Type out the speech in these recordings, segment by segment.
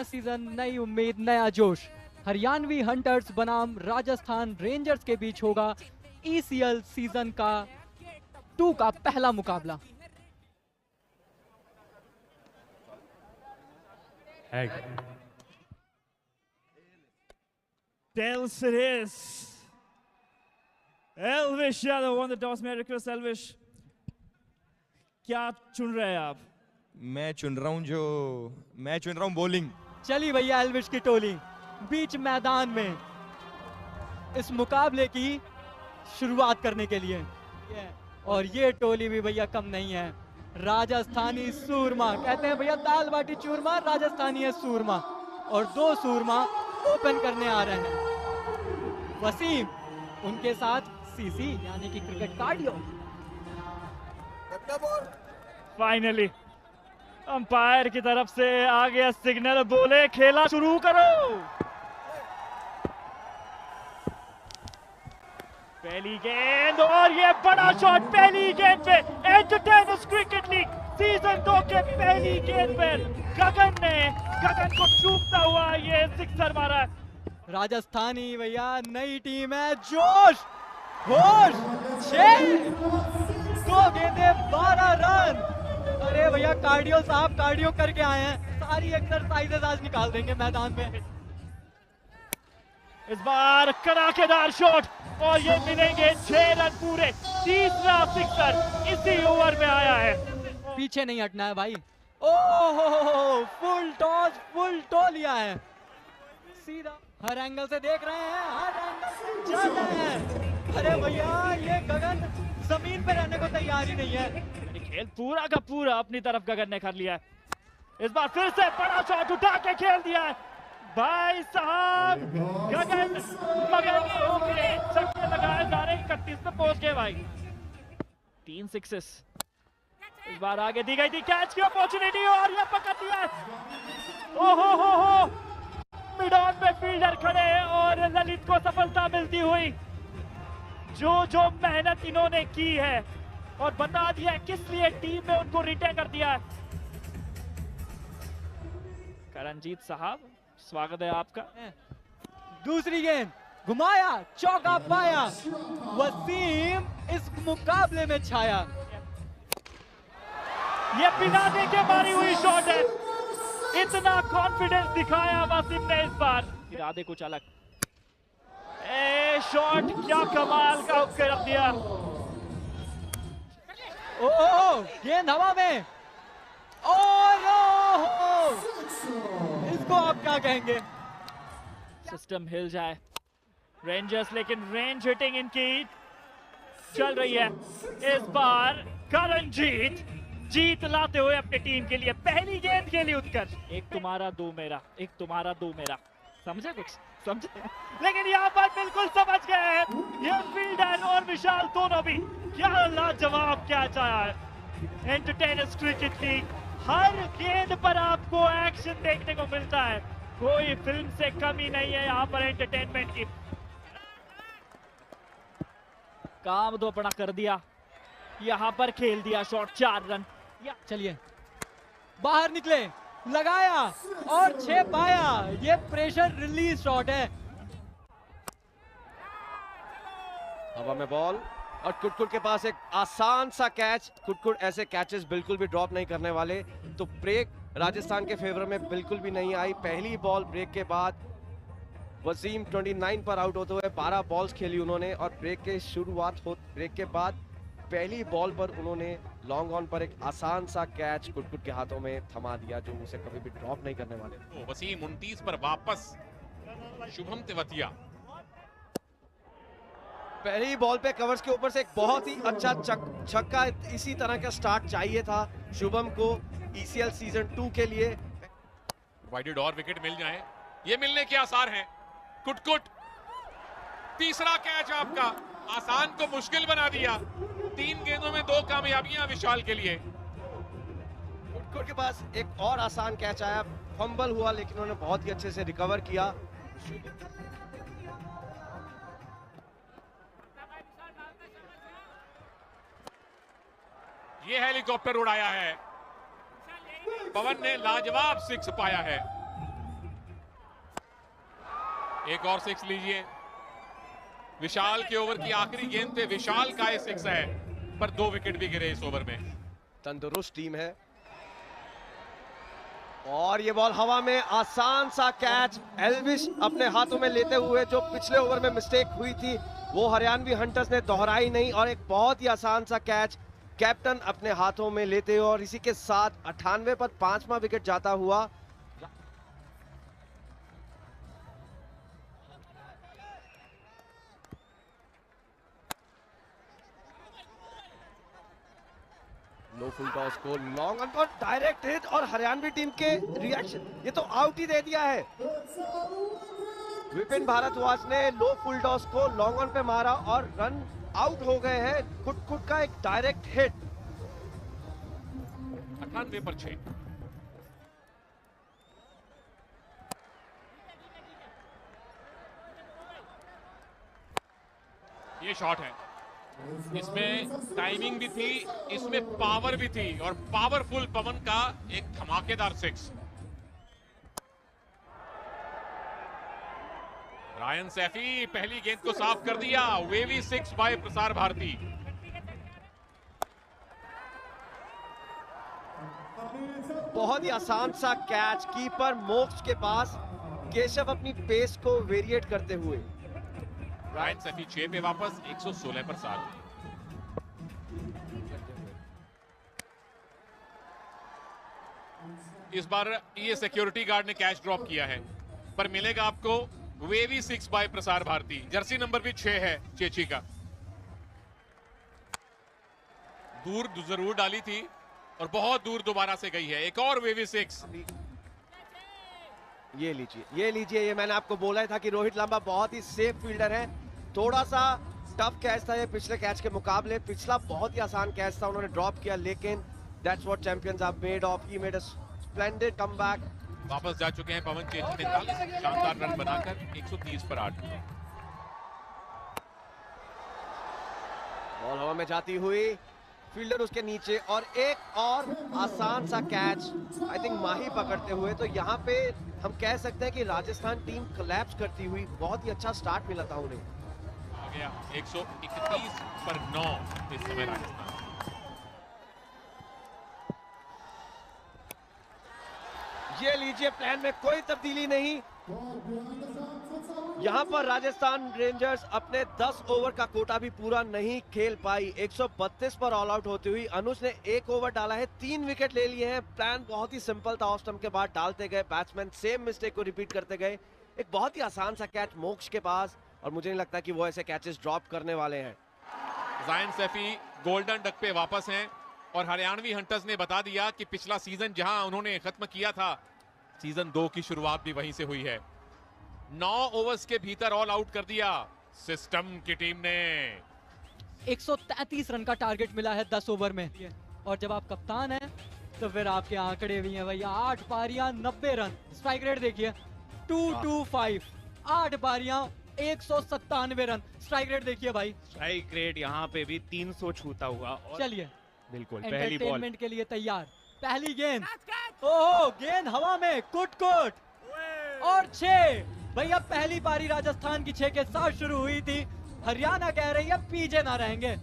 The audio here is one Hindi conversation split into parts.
नया सीजन, नई उम्मीद, नया जोश। हरियाणवी हंटर्स बनाम राजस्थान रेंजर्स के बीच होगा ECL सीजन का 2 का पहला मुकाबला। Tells it is. Elvish Yadav on the toss. May I request Elvish? क्या चुन रहे हैं आप? मैं चुन रहा हूँ बॉलिंग। चली भैया एल्विश की टोली बीच मैदान में इस मुकाबले की शुरुआत करने के लिए, और ये टोली भी भैया कम नहीं है। राजस्थानी सूरमा, कहते हैं भैया दाल बाटी चूरमा, राजस्थानी है सूरमा, और 2 सूरमा ओपन करने आ रहे हैं। वसीम, उनके साथ सीसी यानी कि क्रिकेट कार्डियो। फाइनली अंपायर की तरफ से आ गया सिग्नल, बोले खेला शुरू करो। पहली गेंद और ये बड़ा शॉट पहली गेंद पे। एंटरटेनर्स क्रिकेट लीग सीजन 2 के पहली गेंद पर गगन को चूमता हुआ ये सिक्सर मारा। राजस्थानी भैया नई टीम है, जोश होश 6 2 गेंदे 12 रन। अरे भैया कार्डियो साहब कार्डियो करके आए हैं, सारी एक्सरसाइजेस आज निकाल देंगे मैदान में। इस बार कड़ाकेदार शॉट और ये मिलेंगे 6 रन पूरे। तीसरा सिक्सर इसी ओवर में आया है। पीछे नहीं हटना है भाई। ओह फुल टॉस लिया है, सीधा हर एंगल से देख रहे हैं, हर एंगल से चल रहे हैं। अरे भैया ये गगन जमीन पे रहने को तैयार ही नहीं है। खेल पूरा का पूरा अपनी तरफ गगन ने कर लिया है। इस बार फिर से बड़ा शॉट उठा के खेल दिया है भाई साहब। गगन मगन हो गए, छक्के लगाए जा रहे, 31 पे पहुंच गए भाई। 3 सिक्सेस इस बार आगे दी गई थी, कैच की अपॉर्चुनिटी और ये पकड़ दिया है। ओहो मिड ऑन पे फील्डर खड़े और ललित को सफलता मिलती हुई। जो मेहनत इन्होंने की है और बता दिया किस लिए टीम में उनको रिटेन कर दिया है। करणजीत साहब स्वागत है आपका। दूसरी गेंद घुमाया, चौका पाया, वसीम इस मुकाबले में छाया। ये बिना देखे मारी हुई शॉट है, इतना कॉन्फिडेंस दिखाया वसीम ने इस बार। इरादे कुछ अलग, शॉट क्या कमाल का कर दिया। गेंद हवा में और इसको आप क्या कहेंगे? सिस्टम हिल जाए रेंजर्स, लेकिन रेंज हिटिंग इनकी चल रही है। इस बार करणजीत जीत लाते हुए अपनी टीम के लिए पहली गेंद के लिए उत्कर्ष। एक तुम्हारा 2 मेरा, एक तुम्हारा 2 मेरा, समझे कुछ समझे? लेकिन यहाँ पर बिल्कुल समझ गए हैं ये फील्डर और विशाल दोनों भी। क्या लाजवाब कैच आया है। एंटरटेनर्स क्रिकेट लीग, हर गेंद पर आपको एक्शन देखने को मिलता है, कोई फिल्म से कमी नहीं है यहाँ पर एंटरटेनमेंट की। काम तो अपना कर दिया, यहाँ पर खेल दिया शॉट, 4 रन। चलिए बाहर निकले, लगाया और 6 पाया। ये प्रेशर रिलीज शॉट है। हवा में बॉल और कुटकुट के पास एक आसान सा कैच। कुटकुट ऐसे कैचेस बिल्कुल भी ड्रॉप नहीं करने वाले, तो ब्रेक राजस्थान के फेवर में बिल्कुल भी नहीं आई। पहली बॉल ब्रेक के बाद वसीम 29 पर आउट होते हुए 12 बॉल्स खेली उन्होंने, और ब्रेक के बाद पहली बॉल पर उन्होंने लॉन्ग ऑन पर एक आसान सा कैच कुटकुट के हाथों में थमा दिया, जो उसे कभी भी ड्रॉप नहीं करने वाले। वसीम 29 पर वापस, शुभम तेवतिया पहली बॉल पे कवर्स के ऊपर से एक बहुत ही अच्छा छक्का। इसी तरह का स्टार्ट चाहिए था शुभम को ECL सीजन 2 के लिए। वाइडेड और विकेट मिल जाए, ये मिलने के आसार हैं। कुटकुट तीसरा कैच आपका, आसान को मुश्किल बना दिया। 3 गेंदों में 2 कामयाबियां विशाल के लिए। कुटकुट के पास एक और आसान कैच आया, फंबल हुआ, लेकिन उन्होंने बहुत ही अच्छे से रिकवर किया। ये हेलीकॉप्टर उड़ाया है, पवन ने लाजवाब 6 पाया है। एक और 6 लीजिए। विशाल के ओवर की आखिरी गेंद पे विशाल का ये 6 है, पर 2 विकेट भी गिरे इस ओवर में। तंदुरुस्त टीम है। और ये बॉल हवा में, आसान सा कैच। एल्विश अपने हाथों में लेते हुए, जो पिछले ओवर में मिस्टेक हुई थी वो हरियाणवी हंटर्स ने दोहराई नहीं, और एक बहुत ही आसान सा कैच कैप्टन अपने हाथों में लेते हुए, और इसी के साथ 98 पर 5वां विकेट जाता हुआ। नो फुल टॉस को लॉन्ग ऑन पर डायरेक्ट हिट, और हरियाणवी टीम के रिएक्शन, ये तो आउट ही दे दिया है। विपिन भारद्वाज ने लो फुल टॉस को लॉन्ग ऑन पे मारा और रन आउट हो गए हैं। कुट का एक डायरेक्ट हिट। 98 पर 6। ये शॉट है, इसमें टाइमिंग भी थी, इसमें पावर भी थी, और पावरफुल पवन का एक धमाकेदार 6। रायन सैफी पहली गेंद को साफ कर दिया। Wavy 6 bye Prasar Bharati. बहुत ही आसान सा कैच, कीपर मोक्ष के पास। केशव अपनी पेस को वेरिएट करते हुए। रायन सैफी 6 पे वापस, 116 पर 7। इस बार ये सिक्योरिटी गार्ड ने कैच ड्रॉप किया है, पर मिलेगा आपको wavy 6 bye Prasar Bharati. Jersey number भी 6 है चेची का। दूर जरूर डाली थी और बहुत दूर दोबारा से गई है। एक और वेवी 6। ये लीजिए, ये मैंने आपको बोला था कि रोहित लांबा बहुत ही सेफ फील्डर है। थोड़ा सा टफ कैच था ये पिछले कैच के मुकाबले। पिछला बहुत ही आसान कैच था, उन्होंने ड्रॉप किया, लेकिन that's what champions are made of. He made a splendid comeback. वापस जा चुके हैं पवन चेची 43 शानदार रन बनाकर 130 पर 8। बॉल हवा में जाती हुई, फील्डर उसके नीचे, और एक और आसान सा कैच आई थिंक माही पकड़ते हुए। तो यहाँ पे हम कह सकते हैं कि राजस्थान टीम कोलैप्स करती हुई, बहुत ही अच्छा स्टार्ट मिला था उन्हें। आ गया 131 पर 9 इस समय राजस्थान। ये लीजिए, प्लान में कोई तब्दीली नहीं। यहां पर राजस्थान रेंजर्स अपने 10 ओवर का कोटा भी पूरा नहीं खेल पाई। 132 पर ऑल आउट होती हुई अनुज ने 1 ओवर डाला है, 3 विकेट ले लिए हैं। प्लान बहुत ही सिंपल था, ऑफ स्टंप के बाद डालते गए, बैट्समैन सेम मिस्टेक को रिपीट करते गए। एक बहुत ही आसान सा कैच मोक्ष के पास, और मुझे नहीं लगता कि वो ऐसे कैचेस ड्रॉप करने वाले हैं। जायन सैफी गोल्डन डक पे वापस हैं, और हरियाणवी हंटर्स ने बता दिया कि पिछला सीजन जहां उन्होंने खत्म किया था, सीजन 2 की शुरुआत भी वहीं से हुई है। 9 ओवर्स के भीतर ऑल आउट कर दिया सिस्टम की टीम ने। 133 रन का टारगेट मिला है 10 ओवर में, और जब आप कप्तान हैं तो फिर आपके आंकड़े भी हैं भैया। 8 पारियां 90 रन। स्ट्राइक रेट देखिए 225। 8 पारियां 197 रन। स्ट्राइक रेट देखिए भाई। स्ट्राइक रेट यहाँ पे भी 300 छूता हुआ। चलिए बिल्कुल पहली बॉल एंटरटेनमेंट के लिए तैयार। पहली गेंद, ओहो, गेंद हवा में, कुट और 6। भैया पहली पारी राजस्थान की 6 के साथ शुरू हुई थी। हरियाणा कह रही है पीछे ना रहेंगे।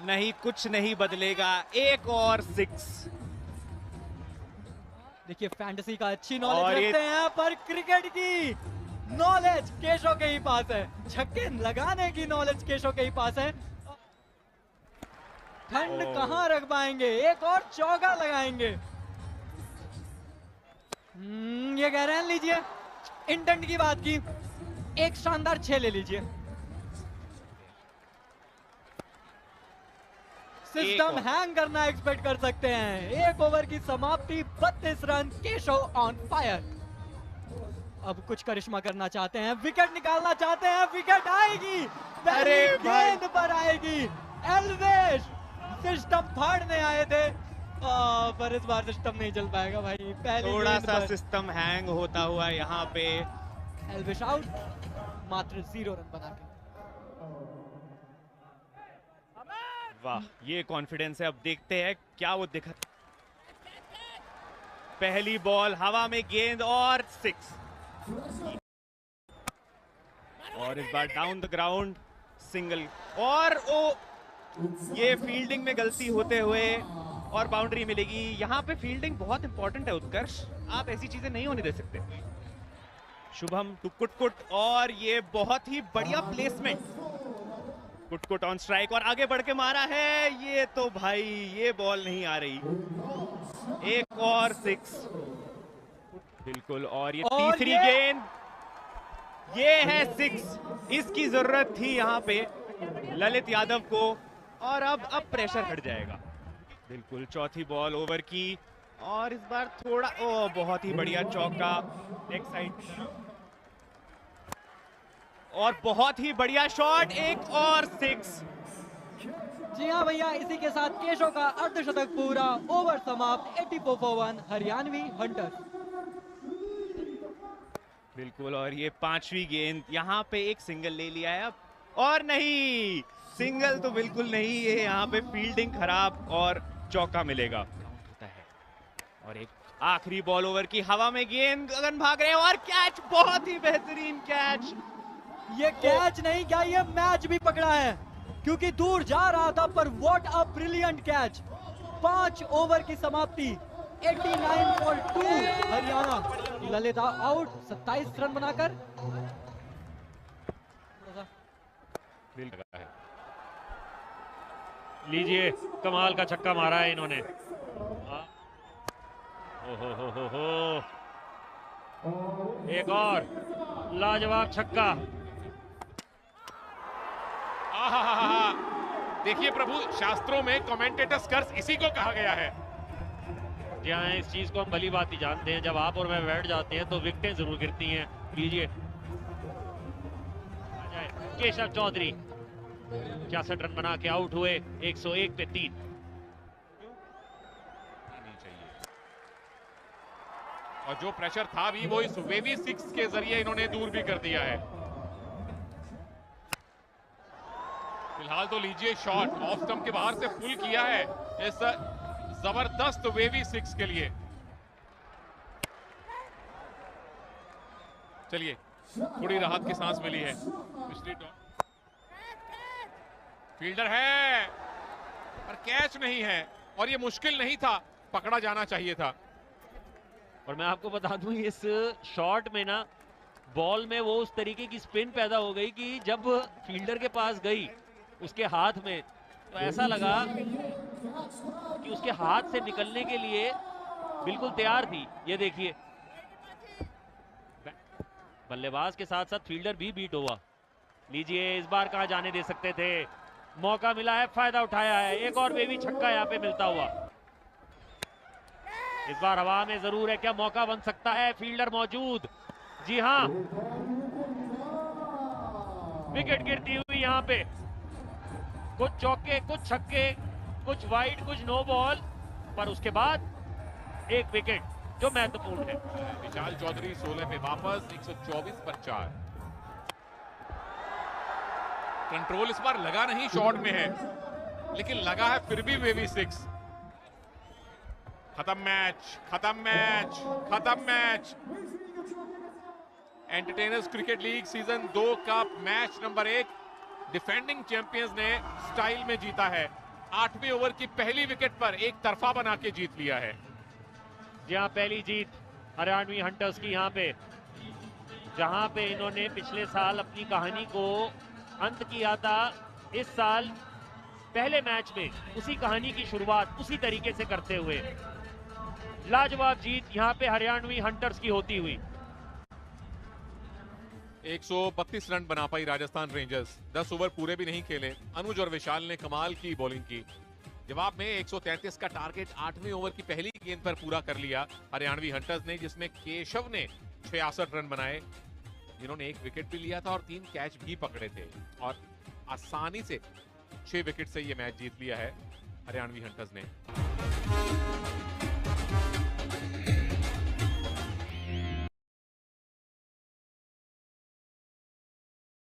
नहीं, कुछ नहीं बदलेगा। एक और 6। देखिए फैंटेसी का अच्छी और नॉलेज ये- रखते हैं, पर क्रिकेट की नॉलेज केशव के ही पास है। छक्के लगाने की नॉलेज केशव के ही पास है। ठंड कहां रख पाएंगे, एक और चौका लगाएंगे। ये कह रहे हैं लीजिए, इंटेंट की बात की, एक शानदार 6 ले लीजिए। सिस्टम हैंग करना एक्सपेक्ट कर सकते हैं। 1 ओवर की समाप्ति, 32 रन, केशव ऑन फायर। अब कुछ करिश्मा करना चाहते हैं, विकेट निकालना चाहते हैं, विकेट आएगी, पहली गेंद पर आएगी। एल्वेश सिस्टम फाड़ने आए थे, पर इस बार सिस्टम नहीं चल पाएगा भाई। पहली थोड़ा गेंद सा पर सिस्टम हैंग होता हुआ यहाँ पे। एल्वेश आउट, मात्र 0 रन बना के। वाह, ये कॉन्फिडेंस है। अब देखते हैं क्या वो दिखा। पहली बॉल हवा में, गेंद और 6। और इस बार डाउन द ग्राउंड सिंगल, और ओ ये फील्डिंग में गलती होते हुए और बाउंड्री मिलेगी। यहाँ पे फील्डिंग बहुत इंपॉर्टेंट है उत्कर्ष, आप ऐसी चीजें नहीं होने दे सकते। शुभम टू कुटकुट, और ये बहुत ही बढ़िया प्लेसमेंट। कुटकुट ऑन स्ट्राइक और आगे बढ़ के मारा है, ये तो भाई ये बॉल नहीं आ रही। एक और 6 बिल्कुल, और ये तीसरी गेंद, ये है 6। इसकी जरूरत थी यहाँ पे ललित यादव को, और अब प्रेशर हट जाएगा। बिल्कुल चौथी बॉल ओवर की, और इस बार थोड़ा बहुत ही बढ़िया चौका लेग साइड, और बहुत ही बढ़िया शॉट, एक और 6। जी हाँ भैया, इसी के साथ केशव का अर्धशतक पूरा, ओवर समाप्त, 84 for 1 हरियाणवी हंटर्स। बिल्कुल, और ये 5वीं गेंद, यहाँ पे एक सिंगल ले लिया है अब, और नहीं सिंगल तो बिल्कुल नहीं है, यहाँ पे फील्डिंग खराब और चौका मिलेगा। होता है, और एक आखिरी बॉल ओवर की, हवा में गेंद, गगन भाग रहे हैं, और कैच, बहुत ही बेहतरीन कैच। ये कैच नहीं क्या, ये मैच भी पकड़ा है, क्योंकि दूर जा रहा था, पर what a brilliant catch. 5 over की समाप्ति, 89 for 2 Haryana. Lalit out 27 run बनाकर। लीजिए, कमाल का छक्का मारा है इन्होंने। हो। एक और लाजवाब छक्का। देखिए प्रभु, शास्त्रों में कमेंटेटर्स कर्स इसी को कहा गया है। जी हाँ, इस चीज को हम भली बात ही जानते हैं, जब आप और मैं बैठ जाते हैं तो विकेटें जरूर गिरती हैं। लीजिए, केशव चौधरी 66 रन बना के आउट हुए, 101 पे 3। और जो प्रेशर था भी वो इस वेवी 6 के जरिए इन्होंने दूर भी कर दिया है। फिलहाल तो लीजिए शॉट ऑफ स्टंप के बाहर से पुल किया है इस जबरदस्त वेवी 6 के लिए। चलिए, थोड़ी राहत की सांस मिली है। पिछली फील्डर है पर कैच नहीं है, और ये मुश्किल नहीं था, पकड़ा जाना चाहिए था। और मैं आपको बता दूं, इस शॉट में ना बॉल में वो उस तरीके की स्पिन पैदा हो गई कि जब फील्डर के पास गई उसके हाथ में, तो ऐसा लगा कि उसके हाथ से निकलने के लिए बिल्कुल तैयार थी। ये देखिए, बल्लेबाज के साथ साथ फील्डर भी बीट हुआ। लीजिए, इस बार कहां जाने दे सकते थे, मौका मिला है, फायदा उठाया है। एक और बेबी छक्का यहाँ पे मिलता हुआ। इस बार हवा में जरूर है, क्या मौका बन सकता है, फील्डर मौजूद। जी हाँ, विकेट गिरती हुई यहाँ पे, कुछ चौके, कुछ छक्के, कुछ वाइड, कुछ नो बॉल, पर उसके बाद एक विकेट जो महत्वपूर्ण है। विशाल चौधरी 16 पे वापस, 124 पर 4। कंट्रोल इस बार लगा नहीं शॉट में है, लेकिन लगा है फिर भी वेवी 6। खत्म मैच, खत्म मैच, खत्म match. Entertainers cricket league season 2 का मैच नंबर 1 डिफेंडिंग चैंपियंस ने स्टाइल में जीता है। 8वें ओवर की पहली विकेट पर एक तरफा बना के जीत लिया है। जहां पहली जीत हरियाणवी हंटर्स की, यहाँ पे जहां पे इन्होंने पिछले साल अपनी कहानी को अंत किया था, इस साल पहले मैच में उसी कहानी की शुरुआत उसी तरीके से करते हुए लाजवाब जीत यहाँ पे हरियाणवी हंटर्स की होती हुई। 132 रन बना पाई राजस्थान रेंजर्स। 10 ओवर पूरे भी नहीं खेले। अनुज और विशाल ने कमाल की बॉलिंग की। जवाब में 133 का टारगेट 8वें ओवर की पहली गेंद पर पूरा कर लिया हरियाणवी हंटर्स ने, जिसमें केशव ने 66 रन बनाए, जिन्होंने एक विकेट भी लिया था और 3 कैच भी पकड़े थे, और आसानी से 6 विकेट से ये मैच जीत लिया है हरियाणवी हंटर्स ने।